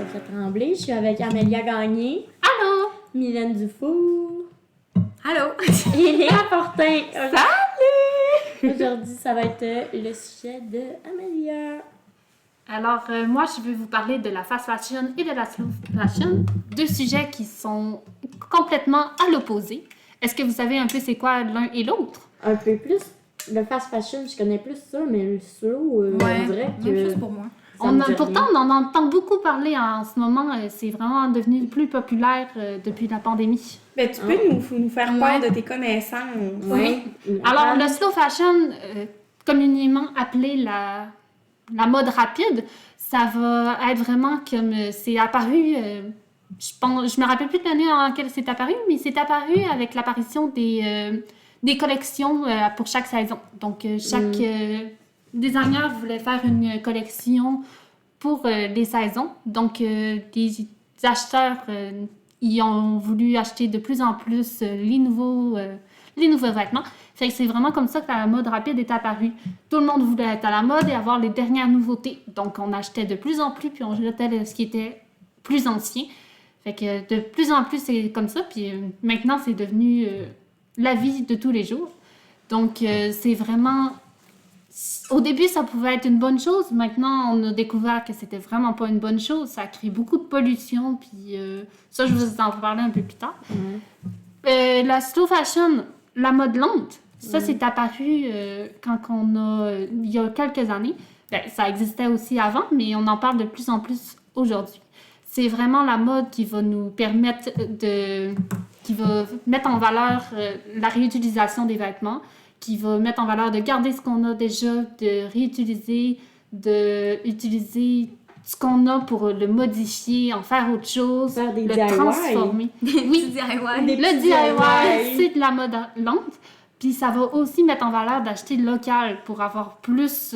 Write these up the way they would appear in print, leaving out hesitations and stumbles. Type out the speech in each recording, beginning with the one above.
Sophia Tremblay. Je suis avec Amélia Gagné. Allô! Mylène Dufour. Allô! Et Léa Fortin. Salut! Aujourd'hui, ça va être le sujet de Amélia. Alors, moi, je vais vous parler de la fast fashion et de la slow fashion. Deux sujets qui sont complètement à l'opposé. Est-ce que vous savez un peu c'est quoi l'un et l'autre? Un peu plus. Le fast fashion, je connais plus ça, mais le slow, on dirait que... Même chose pour moi. Pourtant, on en entend beaucoup parler en ce moment. C'est vraiment devenu plus populaire depuis la pandémie. Ben, tu peux nous faire part de tes connaissances. Oui. Alors, le slow fashion, communément appelé la mode rapide, ça va être vraiment comme c'est apparu, je me rappelle plus de l'année en laquelle c'est apparu, mais c'est apparu avec l'apparition des collections pour chaque saison. Donc, chaque designer voulait faire une collection pour les saisons. Donc, les acheteurs, ils ont voulu acheter de plus en plus les nouveaux vêtements. Fait que c'est vraiment comme ça que la mode rapide est apparue. Tout le monde voulait être à la mode et avoir les dernières nouveautés. Donc, on achetait de plus en plus, puis on jetait ce qui était plus ancien. Fait que de plus en plus, c'est comme ça. Puis maintenant, c'est devenu la vie de tous les jours. Donc, c'est vraiment... Au début, ça pouvait être une bonne chose. Maintenant, on a découvert que c'était vraiment pas une bonne chose. Ça crée beaucoup de pollution. Puis ça, je vous en parler un peu plus tard. La slow fashion, la mode lente, ça, c'est apparu il y a quelques années. Ben, ça existait aussi avant, mais on en parle de plus en plus aujourd'hui. C'est vraiment la mode qui va nous permettre qui va mettre en valeur la réutilisation des vêtements, qui va mettre en valeur de garder ce qu'on a déjà, de réutiliser, d'utiliser ce qu'on a pour le modifier, en faire autre chose, Faire des le DIY. transformer. Oui, DIY. Le DIY, c'est de la mode lente. Puis ça va aussi mettre en valeur d'acheter local pour avoir plus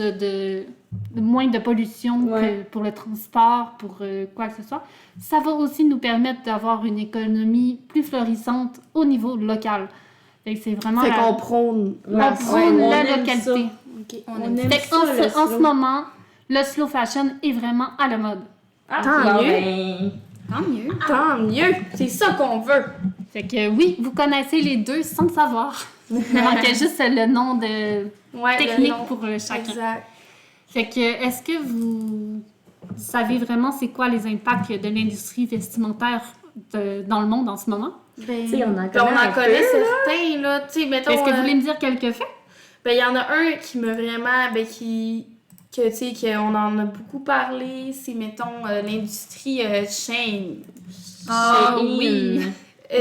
moins de pollution que pour le transport, pour quoi que ce soit. Ça va aussi nous permettre d'avoir une économie plus florissante au niveau local. Fait que c'est vraiment... Fait qu'on prône la localité. Ça. Okay. On aime Fait ça, en ce moment, le slow fashion est vraiment à la mode. Tant mieux. Ben, Tant mieux. Tant mieux. C'est ça qu'on veut. Fait que oui, vous connaissez les deux sans le savoir. Il manquait juste le nom de technique pour chacun. Exact. Fait que, est-ce que vous savez vraiment c'est quoi les impacts de l'industrie vestimentaire dans le monde en ce moment? Ben, tu sais, on en on connaît un en connaît peu, certains, là. Tu sais, mettons... Est-ce que vous voulez me dire quelques faits? Ben, il y en a un qui me vraiment... Ben, que, tu sais, qu'on en a beaucoup parlé. C'est, mettons, l'industrie Shein. Ah Shein. oui.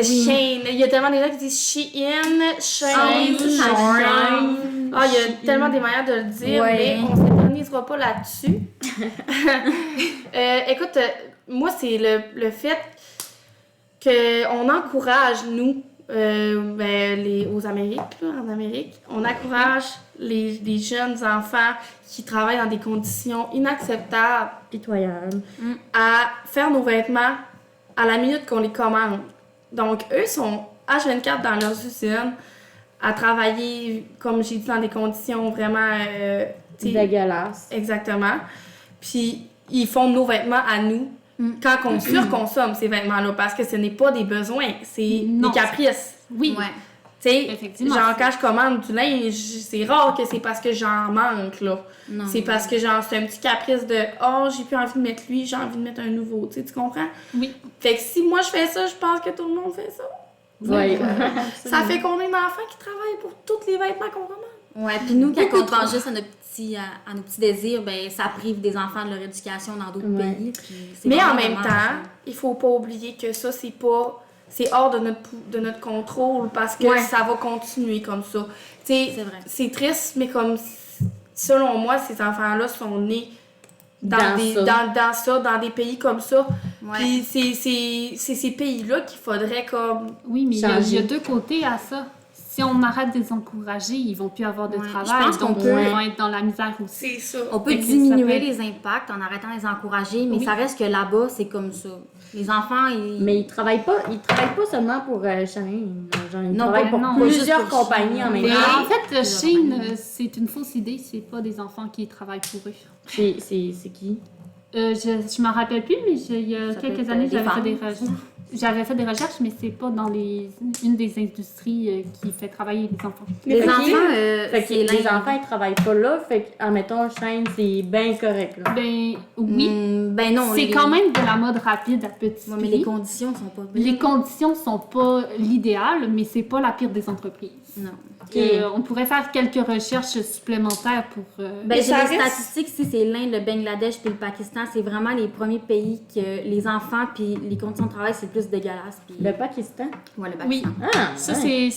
Shein. Il y a tellement des gens qui disent Shein, Shein, Shein. Ah, il y a tellement des manières de le dire, Ouais. mais on ne s'éternisera pas là-dessus. Écoute, moi, c'est le fait qu'on encourage, nous, aux Amériques, là, en Amérique, on encourage les jeunes enfants qui travaillent dans des conditions inacceptables Pitoyable. à faire nos vêtements à la minute qu'on les commande. Donc, eux sont H24 dans leurs usines à travailler, comme j'ai dit, dans des conditions vraiment... Dégueulasse. Exactement. Puis, ils font nos vêtements à nous quand on surconsomme ces vêtements-là, parce que ce n'est pas des besoins, c'est Non, des caprices. Oui. Ouais. Tu sais, Effectivement. genre, quand je commande du linge, c'est rare que c'est parce que j'en manque, là. Non. C'est parce que, genre, c'est un petit caprice de « Oh, j'ai plus envie de mettre lui, j'ai envie de mettre un nouveau. » Tu sais, tu comprends? Oui. Fait que si moi, je fais ça, je pense que tout le monde fait ça. Oui. Ça fait qu'on a un enfant qui travaille pour tous les vêtements qu'on commande. Ouais, puis nous, quand on pense juste à nos petits désirs, ben ça prive des enfants de leur éducation dans d'autres Ouais. pays. Puis c'est Mais en vraiment même dommage, temps, il faut pas oublier que ça, c'est hors de notre contrôle parce que ça va continuer comme ça. Tu sais, C'est vrai. c'est triste, mais comme selon moi, ces enfants-là sont nés dans des pays comme ça. Ouais. Puis c'est ces pays-là qu'il faudrait comme... Oui, mais il y a Changer. deux côtés à ça. Si on arrête de les encourager, ils vont plus avoir de Ouais. travail. Je pense qu'on donc peut- ils vont être dans la misère aussi. C'est ça. On peut Fait que ça diminuer peut être- les impacts en arrêtant de les encourager, mais Oui. ça reste que là-bas, c'est comme ça. Les enfants, ils... Mais ils travaillent pas seulement pour Shein. Genre, ils Non, travaillent ben pour non, plusieurs juste pour compagnies Shein. en même Mais temps. en fait, Plusieurs Shein, compagnies. c'est une fausse idée. C'est pas des enfants qui travaillent pour eux. C'est qui? Je m'en rappelle plus, mais il y a Ça peut quelques être, années, des femmes. J'avais fait des recherches, mais c'est pas dans une des industries qui fait travailler les enfants. Mais Les fait que- enfants, Fait que c'est les l'Inde. enfants, ils travaillent pas là. Fait que, admettons, chaîne, c'est bien correct, là. Ben oui, Ben non. c'est quand même de la mode rapide à petit Ouais, prix. mais les conditions sont pas bonnes. Les conditions sont pas l'idéal, mais c'est pas la pire des entreprises. Non. On pourrait faire quelques recherches supplémentaires pour... Ben, j'ai ça les reste- statistiques, si c'est l'Inde, le Bangladesh puis le Pakistan, c'est vraiment les premiers pays que les enfants puis les conditions de travail, c'est le plus dégueulasse. Puis... Le Pakistan. Ouais, le Oui. Pakistan. Ah, Ça, ouais.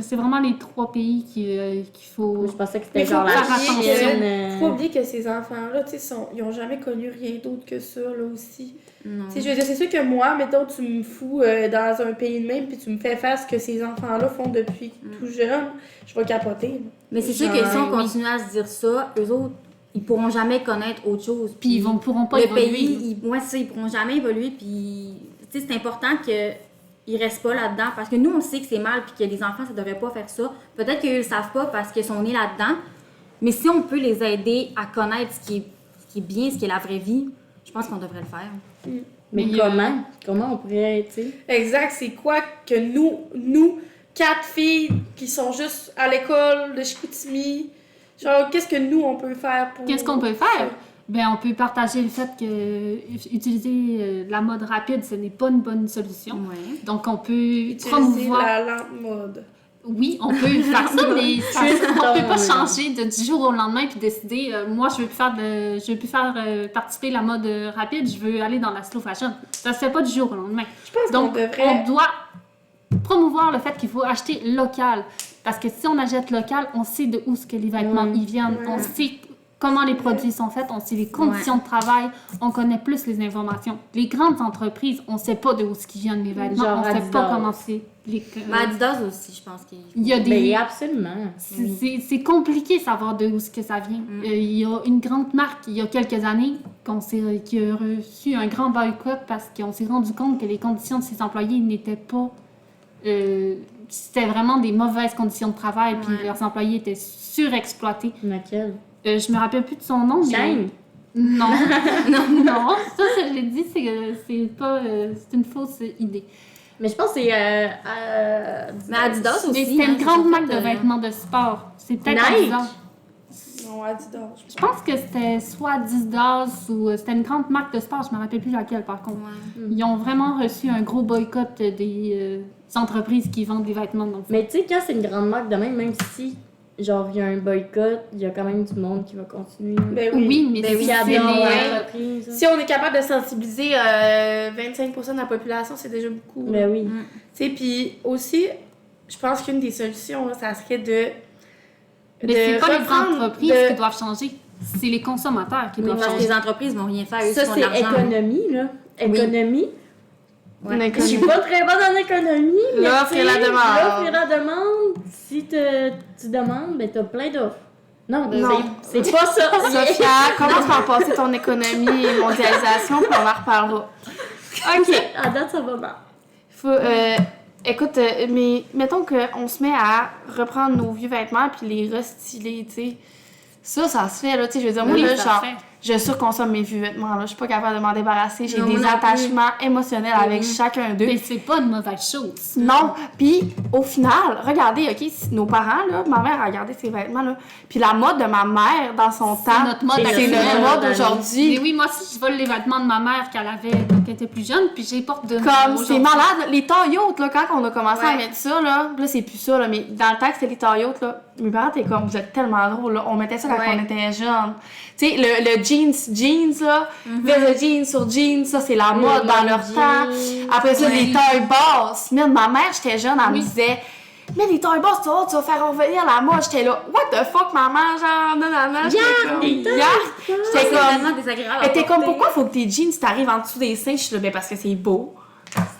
c'est vraiment les 3 pays qu'il faut... Je pensais que Mais c'était genre la faut pas oublier Chine. Faut pas oublier que ces enfants-là, tu sais, ils ont jamais connu rien d'autre que ça, là aussi. Non. Tu sais, je veux dire, c'est sûr que moi, mettons, tu me fous dans un pays de même, puis tu me fais faire ce que ces enfants-là font depuis tout jeune, je vais capoter. là. Mais c'est sûr Genre, que si on oui. continue à se dire ça, eux autres, ils pourront jamais connaître autre chose. Puis ils pourront pas le évoluer. pays, ils pourront jamais évoluer. Puis, tu sais, c'est important qu'ils restent pas là-dedans. Parce que nous, on sait que c'est mal, puis que les enfants, ça devrait pas faire ça. Peut-être qu'ils le savent pas parce qu'ils sont nés là-dedans. Mais si on peut les aider à connaître ce qui est bien, ce qui est la vraie vie, je pense qu'on devrait le faire. Mais Mais, comment? Comment on pourrait, tu sais? Exact, c'est quoi que nous, 4 filles qui sont juste à l'école de Chicoutimi, genre, qu'est-ce que nous, on peut faire pour... Qu'est-ce qu'on peut faire? Ben, on peut partager le fait que utiliser la mode rapide, ce n'est pas une bonne solution. Ouais. Donc, on peut Utiliser promouvoir... la lente mode. Oui, on peut faire ça, mais on peut pas Tristan, changer du jour au lendemain puis décider, moi, je veux plus faire participer la mode rapide, je veux aller dans la slow fashion. Ça se fait pas du jour au lendemain. Je pense Donc, qu'on devrait... on doit promouvoir le fait qu'il faut acheter local. Parce que si on achète local, on sait de où ce que les vêtements ils viennent, on sait comment les produits sont faits, on sait les conditions de travail, on connaît plus les informations. Les grandes entreprises, on sait pas de où ce qu'ils viennent les vêtements, Genre on sait Adidas. pas comment c'est. Mais Adidas aussi, je pense qu'il Il y a des... Ben, absolument. C'est compliqué de savoir de où ce que ça vient. Il y a une grande marque, il y a quelques années, qui a reçu un grand boycott parce qu'on s'est rendu compte que les conditions de ses employés n'étaient pas... c'était vraiment des mauvaises conditions de travail, puis leurs employés étaient surexploités. Laquelle? Je me rappelle plus de son nom, mais... Shane? Non. non. Ça, je l'ai dit, c'est pas... c'est une fausse idée. Mais je pense que c'est... Mais Adidas aussi. Mais c'était hein, une grande ils marque ont de fait, vêtements de sport. C'est peut-être Nike? Adidas. Non, Adidas. Je pense que c'était soit Adidas ou c'était une grande marque de sport, je me rappelle plus laquelle par contre. Ouais. Ils ont vraiment reçu un gros boycott des entreprises qui vendent des vêtements. Donc, Mais tu sais, quand c'est une grande marque de même si, genre, il y a un boycott, il y a quand même du monde qui va continuer. Ben oui, mais Ben oui, Qui c'est adore les- l'entreprise. Si on est capable de sensibiliser 25% de la population, c'est déjà beaucoup. Ben oui. Tu sais, puis aussi, je pense qu'une des solutions, là, ça serait de... Mais c'est pas les reprendre entreprises qui doivent changer, c'est les consommateurs qui Oui, doivent parce que changer. les entreprises vont rien faire, eux, Ça, ils font de c'est l'argent. économie, là. Économie. Ouais. Je suis pas très bonne en économie. mais L'offre tu et la sais, demande. L'offre et la demande. Si tu demandes, ben t'as plein d'offres. Non, Non. c'est pas ça. Sophia, commence par passer ton économie et mondialisation, puis on en reparlera. OK. À date, ça va bien. Faut, écoute, mais mettons qu'on se met à reprendre nos vieux vêtements puis les restyler, tu sais. Ça se fait, là, tu sais, je veux dire, moi, Oui, là, ça genre, se fait. je surconsomme mes vieux vêtements, là, je suis pas capable de m'en débarrasser, j'ai Non, des moi non plus. attachements émotionnels avec chacun d'eux. Mais c'est pas une mauvaise chose. Non, puis au final, regardez, OK, nos parents, là, ma mère a regardé ses vêtements, là, puis la mode de ma mère, dans son temps, notre mode c'est actuelle. notre mode Mais aujourd'hui. oui, moi aussi, je vole les vêtements de ma mère qu'elle avait quand elle était plus jeune, puis je les porte de Comme, c'est aujourd'hui. malade. Les taillotes, là, quand on a commencé à Ouais. mettre ça, là, c'est plus ça, là, mais dans le temps que c'était les taillotes, là, mes parents étaient comme, vous êtes tellement drôles, là, on mettait ça quand Ouais. on était jeunes. Tu sais, le jeans, là, le jeans sur jeans, ça, c'est la mode dans leur temps. Après ça, Ouais. les tailles basses. Même ma mère, j'étais jeune, elle me Oui. disait, mais les tailles basses, tu vas faire revenir la mode. J'étais là, what the fuck, maman, genre, non, j'étais comme, J'étais C'est comme, vraiment désagréable. à elle était comme, porter. pourquoi faut que tes jeans t'arrivent en dessous des seins? Je suis là, ben parce que c'est beau.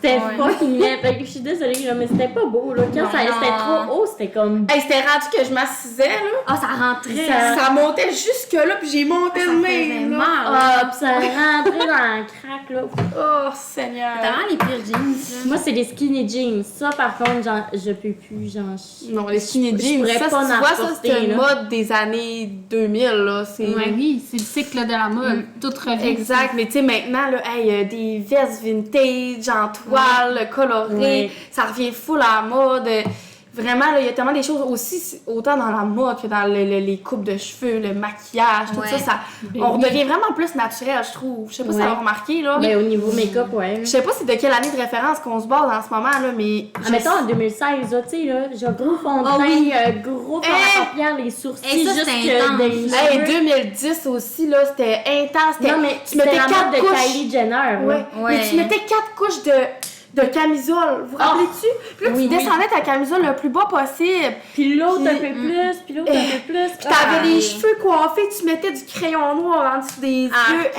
C'était Ouais. fucking laid. Fait que je suis désolée, là, mais c'était pas beau, là. Quand Non, c'était non. trop haut, c'était comme... Hey, c'était rendu que je m'assisais, là. Ah, ça rentrait. Ça montait jusque-là, puis j'ai monté Ça le faisait nez, là. mal. Ah, pis ça rentrait dans le crack, là. Oh, Seigneur. C'était vraiment les pires jeans, là. Moi, c'est des skinny jeans. Ça, par contre, je peux plus, genre... Non, les skinny Je jeans, pourrais ça, pas tu en vois, ça, porter, c'est une là. mode des années 2000, là. C'est... Ouais, oui, c'est le cycle de la mode. Tout revient. Exact, mais tu sais, maintenant, là, hey, des vestes vintage en toile, colorées, Ouais. ça revient full à la mode. Vraiment, là, il y a tellement des choses aussi, autant dans la mode que dans les coupes de cheveux, le maquillage, tout Ouais. ça, Ben on oui. devient vraiment plus naturel, je trouve. Je sais pas si Ouais. ça va remarquer, là. Mais au niveau make-up, ouais. Je sais pas c'est de quelle année de référence qu'on se base en ce moment, là, mais... Ah, mettons en 2016, là, tu sais, là, j'ai un gros fond de Ah teint, oui. gros fond à paupières, les sourcils, Eh, ça, juste c'était intense. des Hey, cheveux. 2010 aussi, là, c'était intense. C'était... Non, mais tu c'était mettais la 4 mode de couches. Kylie Jenner, là. Ouais. Ouais. Mais tu mettais 4 couches de camisole, vous rappelez-tu? Puis là, Oui, tu oui. descendais ta camisole le plus bas possible. Puis l'autre un Puis- peu plus, puis l'autre un peu plus. Puis t'avais Ah. les cheveux coiffés, tu mettais du crayon noir en dessous des Ah. yeux.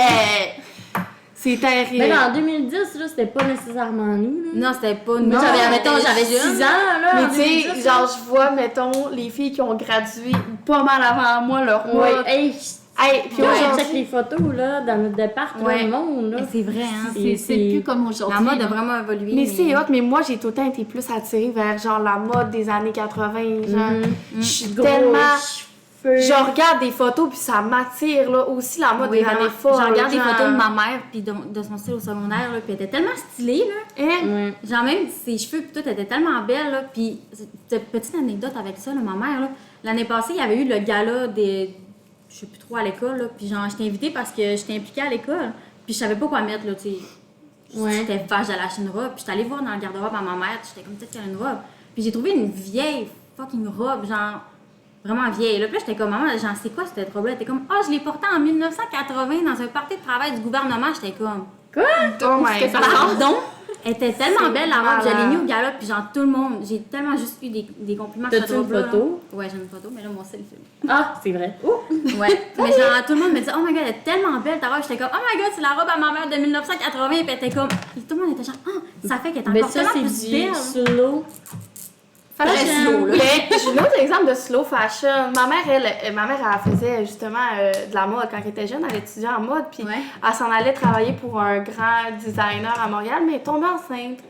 C'est terrible. Mais en 2010, là, c'était pas nécessairement nous, là. Non, c'était pas nous. Moi, J'avais, mettons, j'avais 6 jeune. ans, là. Mais en tu sais, 2010, là. genre, je vois, mettons, les filles qui ont gradué pas mal avant moi, leur Ouais, mode. hey, Hey, puis puis on aujourd'hui- check les photos, là, dans notre départ, là, Ouais. le monde, là. Mais c'est vrai, hein. C'est plus comme aujourd'hui. La mode a vraiment évolué. Mais c'est hot, mais moi, j'ai tout le temps été plus attirée vers, genre, la mode des années 80, genre. Je suis Gros tellement... cheveux. Je regarde des photos, puis ça m'attire, là, aussi la mode Oui, des vraiment. années folles. Je regarde des genre. photos de ma mère puis de son style au secondaire, là, puis elle était tellement stylée, là. Hein? Ouais. Genre même ses cheveux puis tout étaient tellement belles, là. Puis petite anecdote avec ça, là, ma mère, là, l'année passée, il y avait eu le gala des... Je sais plus trop à l'école, là. Puis genre, j'étais invitée parce que j'étais impliquée à l'école. Puis je savais pas quoi mettre, là, tu sais. Ouais. J'étais vache, j'allais acheter une robe. Puis j'étais allée voir dans le garde-robe à ma mère. J'étais comme, peut-être qu'elle a une robe. Puis j'ai trouvé une vieille fucking robe, genre... Vraiment vieille. Là, puis là, j'étais comme, maman, genre, c'est quoi cette robe-là? Elle était comme, ah, je l'ai portée en 1980 dans un party de travail du gouvernement. J'étais comme, Oh my god. pardon? Elle était tellement C'est belle, la robe. Je l'ai malade. mis au gala, puis genre, tout le monde, j'ai tellement juste eu des compliments sur T'as-tu cette une robe-là. photo? Ouais, j'ai une photo, mais là, moi, c'est le film. Ah, c'est vrai. Ouais. Mais genre, tout le monde me disait, oh my god, elle est tellement belle ta robe. J'étais comme, oh my god, c'est la robe à ma mère de 1980. Puis elle était comme, et tout le monde était genre, ah, ça fait qu'elle est Mais encore ça, tellement c'est plus belle. du slow. Très slow, là. Mais j'ai un autre exemple de slow fashion. Ma mère, elle faisait justement de la mode quand elle était jeune. Elle étudiait en mode, puis Ouais. elle s'en allait travailler pour un grand designer à Montréal, mais elle est tombée enceinte.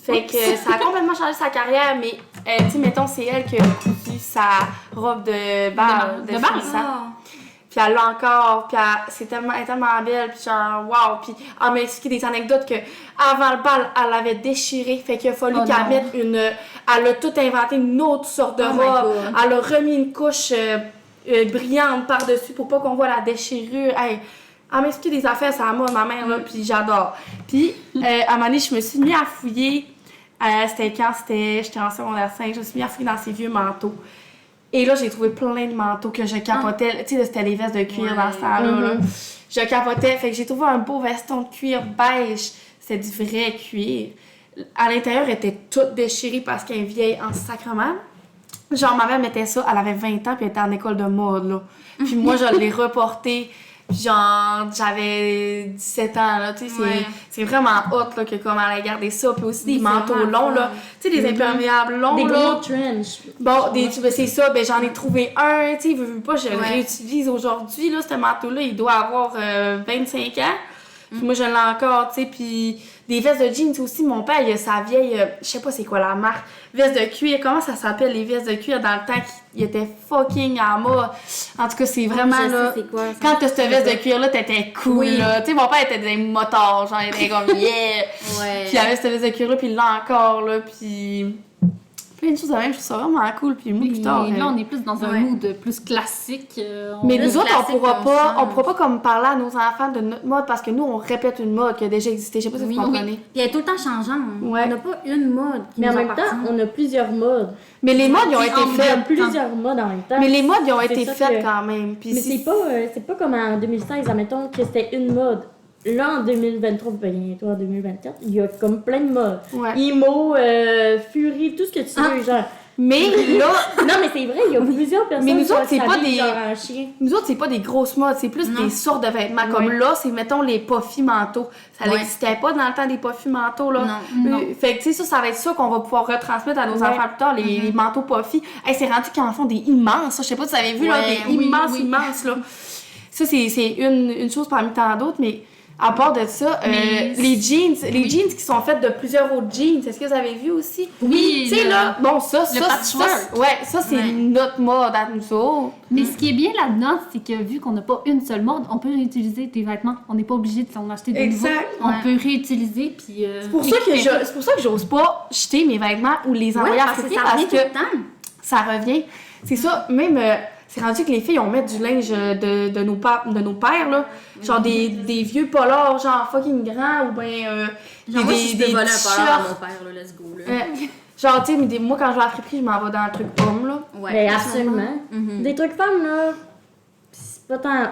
Fait que ça a complètement changé sa carrière, mais tu sais, mettons, c'est elle qui a cousu sa robe de bal, De bal. finissant. Ah. Puis elle l'a encore, puis elle est tellement belle, puis genre, wow. Puis elle m'a expliqué des anecdotes que avant le bal, elle l'avait déchiré, fait qu'il a fallu Oh qu'elle non. mette une... Elle a tout inventé, une autre sorte de Oh my robe. God. Elle a remis une couche brillante par-dessus pour pas qu'on voit la déchirure. Hey, elle m'a expliqué des affaires, ça m'a ma mère, là, puis j'adore. Puis, à un moment donné, je me suis mis à fouiller. C'était quand j'étais en secondaire 5, je me suis mis à fouiller dans ses vieux manteaux. Et là, j'ai trouvé plein de manteaux que je capotais. Tu sais, c'était les vestes de cuir Ouais. dans ce temps-là. là. Je capotais. Fait que j'ai trouvé un beau veston de cuir beige. C'était du vrai cuir. À l'intérieur, elle était toute déchirée parce qu'elle est vieille en sacrement. Genre, ma mère mettait ça, elle avait 20 ans, puis elle était en école de mode, là. Puis moi, je l'ai reporté. Puis genre, j'avais 17 ans, là, tu sais, Ouais. c'est vraiment hot, là, que comme elle a gardé ça. Puis aussi des Oui, c'est manteaux vraiment longs, là. fun. Tu sais, des imperméables longs, Des là. gros trench. Bon, c'est ça, ben j'en ai trouvé un, tu sais, veux pas, je le Ouais. réutilise aujourd'hui, là, ce manteau-là, il doit avoir 25 ans. Puis moi, je l'ai encore, tu sais, puis des vestes de jeans aussi, mon père, il a sa vieille, je sais pas c'est quoi la marque, veste de cuir, comment ça s'appelle, les vestes de cuir, dans le temps qu'il était fucking en mode. En tout cas, c'est vraiment, Je sais là, c'est quoi, ça. quand t'as cette veste de cuir-là, t'étais cool, Oui. là. Tu sais, mon père était des motards, genre, il était comme, yeah! Ouais. Puis il avait cette veste de cuir-là, puis il l'a encore, là, puis... Plein de choses de même, je trouve ça vraiment cool. Puis moi, plus Puis tard... là, on est plus dans un Ouais. mood plus classique. Mais Plus nous autres, on classique, pourra pas comme parler à nos enfants de notre mode parce que nous, on répète une mode qui a déjà existé. Je sais pas si Oui, vous comprenez. Puis elle est tout le temps changeante. Ouais. On n'a pas une mode qui Mais en nous même temps, appartient. on a plusieurs modes. Mais les modes, ils ont été Il y a faits. plusieurs modes en même temps. Mais les modes, ils ont C'est été ça faits que- quand même. Puis Mais si- c'est pas comme en 2016, admettons que c'était une mode. Là, en 2023, bientôt en 2024, il y a comme plein de modes. Ouais. Emo, Fury, tout ce que tu veux, genre. Mais là, Non, mais c'est vrai, il y a plusieurs personnes Mais nous qui autres, c'est pas s'habillent des- genre un chien. nous autres, c'est pas des grosses modes, c'est plus Non. des sortes de vêtements. Comme Ouais. là, c'est, mettons, les puffy manteaux. Ça Ouais. n'existait pas dans le temps des puffy manteaux, là. Non. Fait que, tu sais, ça va être ça qu'on va pouvoir retransmettre à nos Ouais. enfants plus tard, les manteaux puffy. Hey, c'est rendu qu'ils en font des immenses, ça. Je sais pas si vous avez vu, là, Ouais, des oui, immenses, oui. immenses, là. Ça, c'est une chose parmi tant d'autres, mais à part de ça, Mais les jeans qui sont faits de plusieurs autres jeans, est-ce que vous avez vu aussi? Oui, Tu sais, là, bon, ça, patchwork. ça, c'est Ouais. notre mode à nous autres. Mais ce qui est bien là-dedans, c'est que vu qu'on n'a pas une seule mode, on peut réutiliser tes vêtements. On n'est pas obligé de s'en acheter de nouveaux. Exact. On Ouais. peut réutiliser, puis... C'est pour ça que j'ose pas jeter mes vêtements ou les Ouais, envoyer à parce que friper ça parce revient tout que le temps. ça revient. C'est ça, même, c'est rendu que les filles, on met du linge de nos pères, là. Genre des vieux polars, genre fucking grands, ou bien Genre, moi, si je peux voler un t-shirts. polar à mon père, là, let's go, là. Genre, tu sais, mais moi, quand je vais à la friperie, je m'en vais dans le truc homme, là. Ouais. Mais absolument. Mhm. Des trucs femmes, là, c'est pas tant.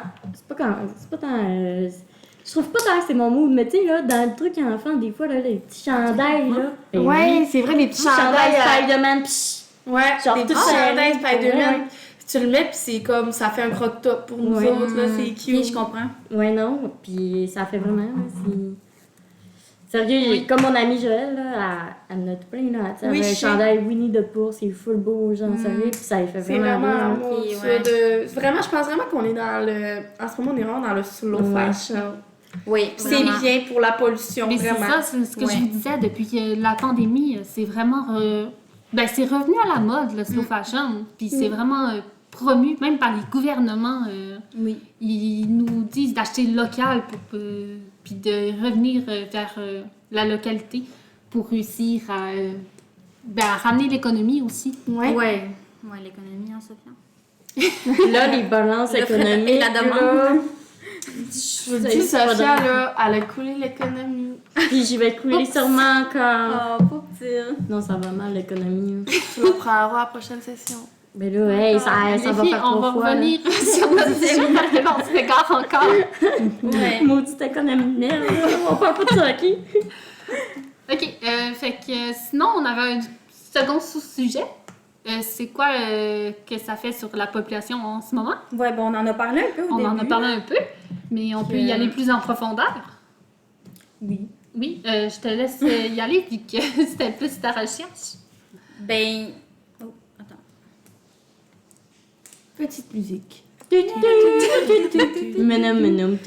Je trouve pas tant que c'est mon mood, mais tu sais, là, dans le truc enfant, des fois, là, les petits chandails, là. ben Ouais, oui. c'est vrai, les petits Chandail chandails. Spider-Man, pis Ouais, genre des tout petits chandails serré. Spider-Man. Ouais. Tu le mets, puis c'est comme, ça fait un croque-top pour nous Ouais. autres, là, c'est Oui, cute. je comprends. Ouais, non, pis ça fait vraiment, là, c'est... Sérieux, comme mon amie Joël, là, elle en a tout plein, là. Elle Oui, avait un je sais. chandail Winnie the Pooh, c'est full beau, genre, sérieux, pis ça lui fait C'est vraiment bien. vraiment, là. moi, Ok, ça, ouais. vraiment, je pense vraiment qu'on est dans le, en ce moment, on est vraiment dans le slow Ouais. fashion. Oui, C'est vraiment. bien pour la pollution, Mais c'est vraiment. ça, c'est ce que Ouais. je vous disais depuis que la pandémie, c'est vraiment... ben, c'est revenu à la mode, le slow fashion. Puis c'est vraiment promu, même par les gouvernements. Oui. Ils nous disent d'acheter local pour, puis de revenir vers la localité pour réussir à, à ramener l'économie aussi. Ouais. Ouais. Ouais, l'économie, hein, Sophia. Là, les balances Le frais économiques, et la demande. là, Je vous dis, c'est pas Sophia, drôle. là, elle a coulé l'économie. Puis j'y vais couler Oups. sûrement encore. Oh, pauvre petit. Non, ça va mal, l'économie. là. Tu le prendras à la prochaine session. Mais là, hey, ça Les va filles, faire on 3 va fois. là. revenir sur notre sujet parce qu'on s'égare encore. Ouais. Maudite économie, là. On parle pas de ça, OK? OK, fait que sinon, on avait un second sous-sujet. C'est quoi que ça fait sur la population en ce moment? Ouais, bon, on en a parlé un peu au On début. en a parlé un peu, mais on peut y aller plus en profondeur. Oui. Oui, je te laisse y aller vu que c'était plus ta recherche. Ben... Oh, attends. Petite musique. Menom.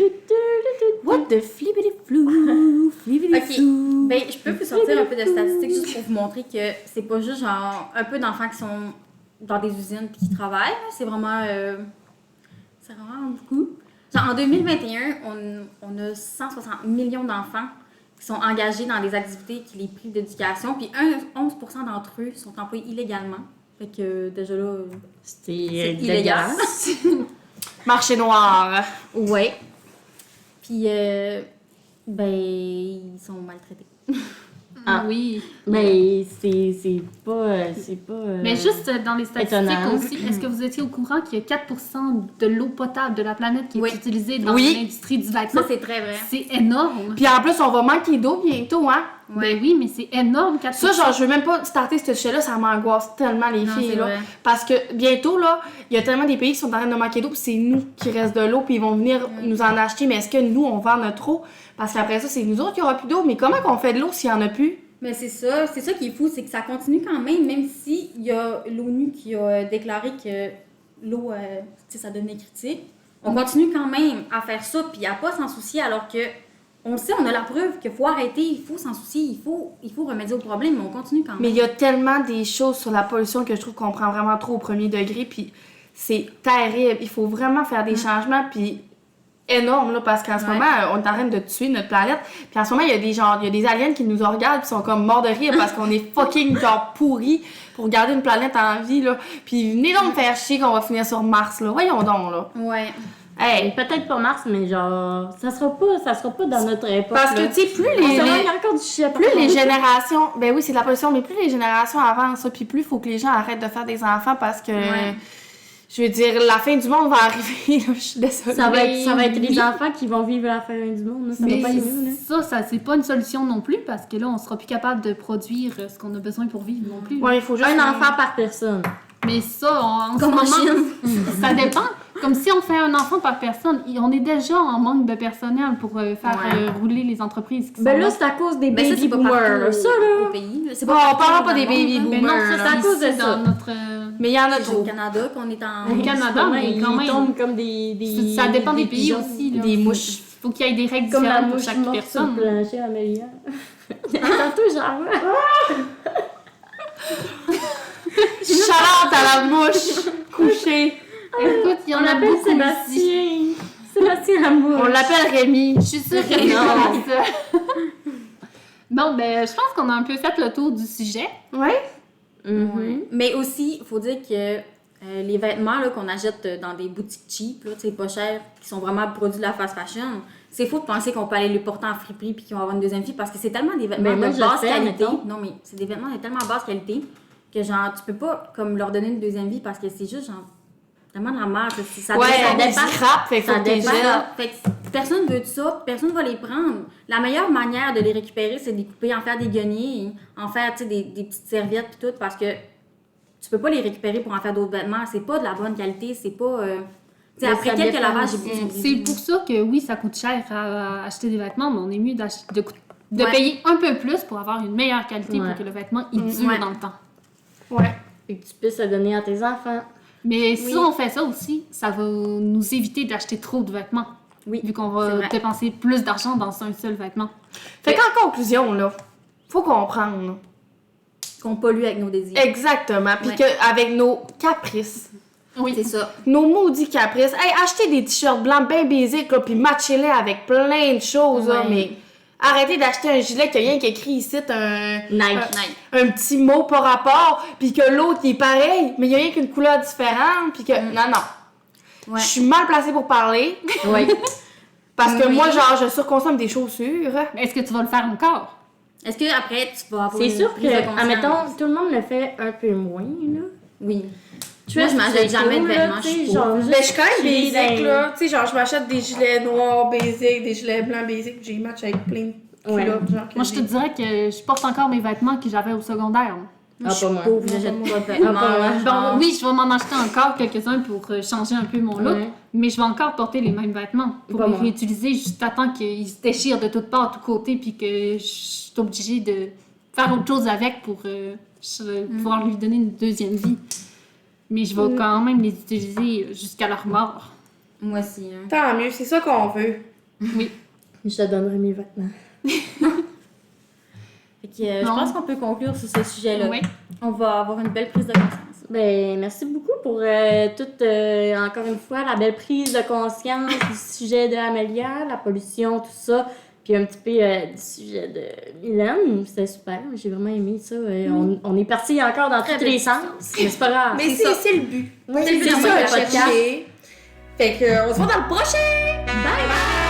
What the flippity flou, flippity Ok, flou. ben je peux vous sortir un peu de statistiques juste pour vous montrer que c'est pas juste genre un peu d'enfants qui sont dans des usines puis qui travaillent, là. C'est vraiment beaucoup. Genre en 2021, on a 160 millions d'enfants qui sont engagés dans des activités qui les privent d'éducation, puis 11% d'entre eux sont employés illégalement. Fait que déjà là, C'est illégal. Marché noir. Ouais. Puis ben ils sont maltraités. Ah. Oui. Mais c'est pas... Mais juste dans les statistiques étonnant. aussi, est-ce que vous étiez au courant qu'il y a 4% de l'eau potable de la planète qui Oui. est utilisée dans Oui. l'industrie du vêtement? Ça c'est très vrai. C'est énorme. Puis en plus, on va manquer d'eau bientôt, hein. Ben oui, mais c'est énorme, 4%. Ça, genre, je veux même pas starter ce sujet-là, ça m'angoisse tellement, les Non, filles, c'est là. vrai. Parce que bientôt, là, il y a tellement des pays qui sont en train de manquer d'eau, puis c'est nous qui reste de l'eau, puis ils vont venir nous en acheter. Mais est-ce que nous, on vend notre eau? Parce qu'après ça, c'est nous autres qui aura plus d'eau. Mais comment qu'on fait de l'eau s'il y en a plus? Mais c'est ça qui est fou, c'est que ça continue quand même si il y a l'ONU qui a déclaré que l'eau, tu sais, ça devenait critique. On continue quand même à faire ça, puis à pas s'en soucier, alors que on le sait, on a la preuve qu'il faut arrêter, il faut s'en soucier, il faut remédier au problème, mais on continue quand même. Mais il y a tellement des choses sur la pollution que je trouve qu'on prend vraiment trop au premier degré, puis c'est terrible. Il faut vraiment faire des changements, puis énormes, là, parce qu'en ce Ouais. moment, on est en train de tuer notre planète. Puis en ce moment, il y a des aliens qui nous regardent, puis sont comme morts de rire parce qu'on est fucking genre pourris pour garder une planète en vie, là. Puis venez donc me faire chier qu'on va finir sur Mars, là. Voyons donc, là. Ouais. Hey! Peut-être pas Mars, mais genre... Ça sera pas dans notre époque, Parce que, là. tu sais, plus On les, s'en va, les- il y a encore du chien. plus les générations... Ben oui, c'est de la pollution, mais plus les générations avancent, ça, puis plus il faut que les gens arrêtent de faire des enfants parce que... Ouais. Je veux dire, la fin du monde va arriver, là, je suis désolée. Ça va être les oui. enfants qui vont vivre la fin du monde, là. Ça Mais va pas être nous, là. Ça, c'est pas une solution non plus, parce que là, on sera plus capable de produire ce qu'on a besoin pour vivre non plus. Ouais, il faut juste... Un enfant par personne. Mais ça, en ce Comme en moment, Chine. ça dépend. Comme si on fait un enfant par personne, on est déjà en manque de personnel pour faire rouler les entreprises qui Ben sont là, c'est à cause des Ben ça, baby c'est pas boomers, là. partout Ça, là. au pays. là. C'est Bon, on partout parlera dans pas le des monde, baby là. Mais non, boomers, ça, là. c'est à cause de Ici, ça. dans Notre... Mais il y en a C'est au trop. Canada qu'on est en... Au Canada, mais ils quand même. tombent comme des Ça dépend des pays pigeons. aussi. Là. Des mouches. Faut qu'il y ait des règles Comme la différentes pour mouche chaque morte sur personne. le plancher à Amélia. Tantôt, j'en vois. Charlotte à la mouche couchée. Écoute, il y en On a l'appelle beaucoup ici. Sébastien. Sébastien la mouche. On l'appelle Rémi. Je suis sûre que non. Bon, ben, je pense qu'on a un peu fait le tour du sujet. Ouais? Mhm. Mais aussi, il faut dire que les vêtements là, qu'on achète dans des boutiques cheap, là, tu sais, pas chers, qui sont vraiment produits de la fast fashion, c'est faux de penser qu'on peut aller les porter en friperie puis qu'ils vont avoir une deuxième vie parce que c'est tellement des vêtements Ben, moi, de je basse le fais, qualité. mettons. Non, mais c'est des vêtements de tellement basse qualité que genre, tu peux pas comme leur donner une deuxième vie parce que c'est juste genre tellement de la merde. Ça Ouais, dépend- des scraps, fait qu'il Ça faut que t'es dépend. gel. Fait que personne veut de ça, personne va les prendre. La meilleure manière de les récupérer, c'est de les couper, en faire des guenilles, en faire, tu sais, des petites serviettes pis tout, parce que tu peux pas les récupérer pour en faire d'autres vêtements. C'est pas de la bonne qualité, c'est pas... tu sais, Mais après ça quelques dépend lavages, j'ai aussi. beaucoup C'est pour ça que oui, ça coûte cher à acheter des vêtements, mais on est mieux de Ouais. payer un peu plus pour avoir une meilleure qualité Ouais. pour que le vêtement il dure Ouais. dans le temps. Ouais. Et que tu puisses le donner à tes enfants. Mais si Oui. on fait ça aussi, ça va nous éviter d'acheter trop de vêtements. Oui, Vu qu'on c'est va vrai. dépenser plus d'argent dans un seul vêtement. Fait qu'en conclusion, là, faut comprendre, là. qu'on pollue avec nos désirs. Exactement. Puis Ouais. qu'avec nos caprices, Oui, C'est ça. nos maudits caprices, hey, achetez des t-shirts blancs bien basiques, là, puis matchez-les avec plein de choses, là, Ouais. mais arrêtez d'acheter un gilet qui a rien qu'écrit ici, un Nike. Nice. petit mot par rapport, puis que l'autre, il est pareil, mais il y a rien qu'une couleur différente, puis que... Non, non. Ouais. Je suis mal placée pour parler, Oui. parce que Oui. moi, genre, je surconsomme des chaussures. Mais est-ce que tu vas le faire encore? Est-ce que après tu vas avoir C'est une sûr prise de que, conscience? admettons, tout le monde le fait un peu moins, là. Oui. Tu Moi, vois, je m'achète c'est jamais de cool, là, vêtements, tu sais, je suis genre, pauvre. juste Mais je suis quand même chiller basique, dans- là. Tu sais, genre, je m'achète des gilets noirs basiques, des gilets blancs basiques, puis j'ai match avec plein de Ouais. culottes, genre. que Moi, je te j'ai. dirais que je porte encore mes vêtements que j'avais au secondaire. Ah, pas moi. Pauvre, j'achète pas de vêtements. pas moi. genre. Bon, oui, je vais m'en acheter encore quelques-uns pour changer un peu mon look, Ouais. mais je vais encore porter les mêmes vêtements pour Pas les moi. réutiliser juste à temps qu'ils se déchirent de toutes parts, de tous côtés, puis que je suis obligée de faire autre chose avec pour pouvoir lui donner une deuxième vie. Mais je vais quand même les utiliser jusqu'à leur mort. Moi aussi. Hein. Tant mieux, c'est ça qu'on veut. Je te donnerai mes vêtements. Fait que, je Non. pense qu'on peut conclure sur ce sujet-là. Oui. On va avoir une belle prise de conscience. Ben, merci beaucoup pour toute, encore une fois, la belle prise de conscience du sujet de Amélia, la pollution, tout ça. Puis un petit peu du sujet de Mylène. C'était super. J'ai vraiment aimé ça. On est parti encore dans tous les sens. Mais c'est pas grave. Mais c'est ça. c'est le but. Oui, c'est le but C'est de ça, notre à podcast. chercher. Fait que, on se voit dans le prochain! Bye bye!